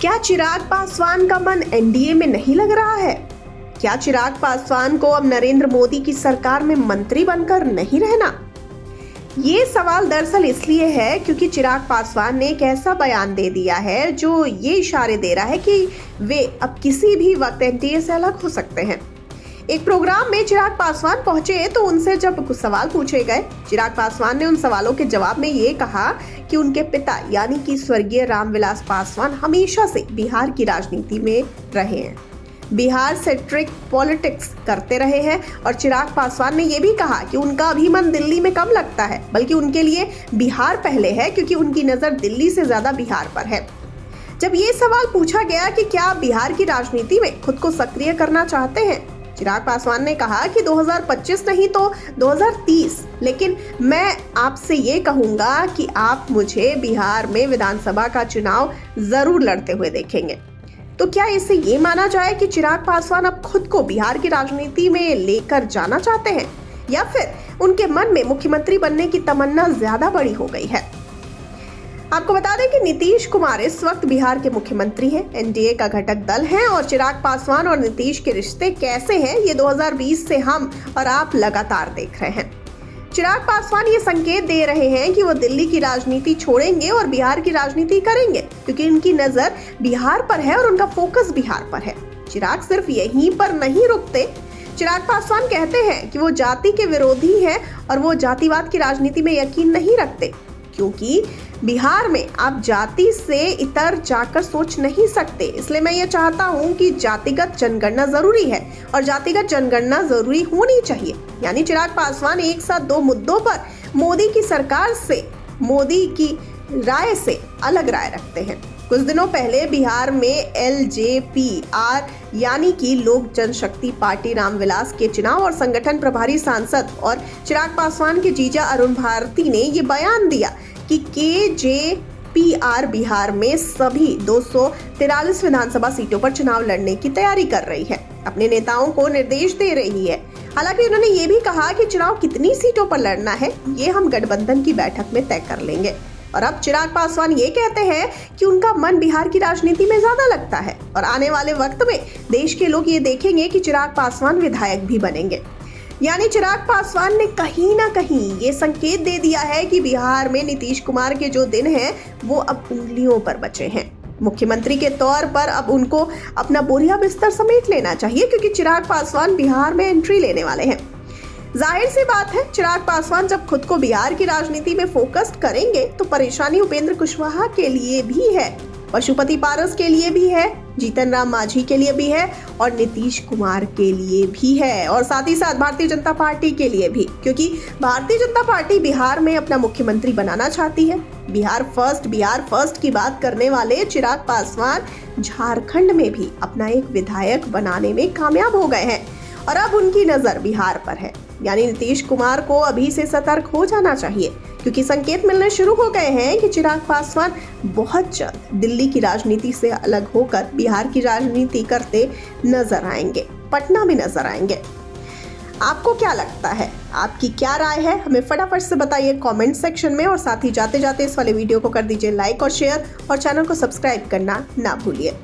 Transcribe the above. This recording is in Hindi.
क्या चिराग पासवान का मन एनडीए में नहीं लग रहा है? क्या चिराग पासवान को अब नरेंद्र मोदी की सरकार में मंत्री बनकर नहीं रहना? ये सवाल दरअसल इसलिए है क्योंकि चिराग पासवान ने एक ऐसा बयान दे दिया है जो ये इशारे दे रहा है कि वे अब किसी भी वक्त एनडीए से अलग हो सकते हैं। एक प्रोग्राम में चिराग पासवान पहुंचे तो उनसे जब कुछ सवाल पूछे गए, चिराग पासवान ने उन सवालों के जवाब में ये कहा कि उनके पिता यानी कि स्वर्गीय रामविलास पासवान हमेशा से बिहार की राजनीति में रहे हैं, बिहार सेंट्रिक पॉलिटिक्स करते रहे हैं। और चिराग पासवान ने यह भी कहा कि उनका अभी मन दिल्ली में कम लगता है, बल्कि उनके लिए बिहार पहले है क्योंकि उनकी नजर दिल्ली से ज्यादा बिहार पर है। जब ये सवाल पूछा गया कि क्या आप बिहार की राजनीति में खुद को सक्रिय करना चाहते हैं, चिराग पासवान ने कहा कि 2025 नहीं तो 2030, लेकिन मैं आपसे ये कहूंगा कि आप मुझे बिहार में विधानसभा का चुनाव जरूर लड़ते हुए देखेंगे। तो क्या इससे ये माना जाए कि चिराग पासवान अब खुद को बिहार की राजनीति में लेकर जाना चाहते हैं, या फिर उनके मन में मुख्यमंत्री बनने की तमन्ना ज्यादा बड़ी हो गई है? आपको बता दें कि नीतीश कुमार इस वक्त बिहार के मुख्यमंत्री हैं, एनडीए का घटक दल हैं और चिराग पासवान और नीतीश के रिश्ते कैसे हैं ये 2020 से हम और आप लगातार देख रहे हैं। चिराग पासवान ये संकेत दे रहे हैं कि वो दिल्ली की राजनीति छोड़ेंगे और बिहार की राजनीति करेंगे, क्योंकि उनकी नजर बिहार पर है और उनका फोकस बिहार पर है। चिराग सिर्फ यहीं पर नहीं रुकते। चिराग पासवान कहते हैं कि वो जाति के विरोधी हैं और वो जातिवाद की राजनीति में यकीन नहीं रखते, क्योंकि बिहार में आप जाति से इतर जाकर सोच नहीं सकते। इसलिए मैं ये चाहता हूं कि जातिगत जनगणना जरूरी है और जातिगत जनगणना जरूरी होनी चाहिए। यानी चिराग पासवान एक साथ दो मुद्दों पर मोदी की सरकार से, मोदी की राय से अलग राय रखते हैं। कुछ दिनों पहले बिहार में एलजेपीआर यानी कि लोक जनशक्ति पार्टी रामविलास के चुनाव और संगठन प्रभारी सांसद और चिराग पासवान के जीजा अरुण भारती ने ये बयान दिया कि केजेपीआर बिहार में सभी 243 विधानसभा सीटों पर चुनाव लड़ने की तैयारी कर रही है, अपने नेताओं को निर्देश दे रही है। हालांकि उन्होंने ये भी कहा कि चुनाव कितनी सीटों पर लड़ना है ये हम गठबंधन की बैठक में तय कर लेंगे। और अब चिराग पासवान ये कहते हैं कि उनका मन बिहार की राजनीति में ज्यादा लगता है और आने वाले वक्त में देश के लोग ये देखेंगे कि चिराग पासवान विधायक भी बनेंगे। यानी चिराग पासवान ने कहीं ना कहीं ये संकेत दे दिया है कि बिहार में नीतीश कुमार के जो दिन हैं वो अब उंगलियों पर बचे हैं। मुख्यमंत्री के तौर पर अब उनको अपना बोरिया बिस्तर समेट लेना चाहिए, क्योंकि चिराग पासवान बिहार में एंट्री लेने वाले हैं। जाहिर सी बात है, चिराग पासवान जब खुद को बिहार की राजनीति में फोकस्ड करेंगे तो परेशानी उपेंद्र कुशवाहा के लिए भी है, पशुपति पारस के लिए भी है, जीतन राम मांझी के लिए भी है और नीतीश कुमार के लिए भी है, और साथ ही साथ भारतीय जनता पार्टी के लिए भी, क्योंकि भारतीय जनता पार्टी बिहार में अपना मुख्यमंत्री बनाना चाहती है। बिहार फर्स्ट की बात करने वाले चिराग पासवान झारखंड में भी अपना एक विधायक बनाने में कामयाब हो गए हैं और अब उनकी नजर बिहार पर है। यानी नीतीश कुमार को अभी से सतर्क हो जाना चाहिए, क्योंकि संकेत मिलने शुरू हो गए हैं कि चिराग पासवान बहुत जल्द दिल्ली की राजनीति से अलग होकर बिहार की राजनीति करते नजर आएंगे, पटना भी नजर आएंगे। आपको क्या लगता है? आपकी क्या राय है? हमें फटाफट से बताइए कमेंट सेक्शन में, और साथ ही जाते जाते इस वाले वीडियो को कर दीजिए लाइक और शेयर और चैनल को सब्सक्राइब करना ना भूलिए।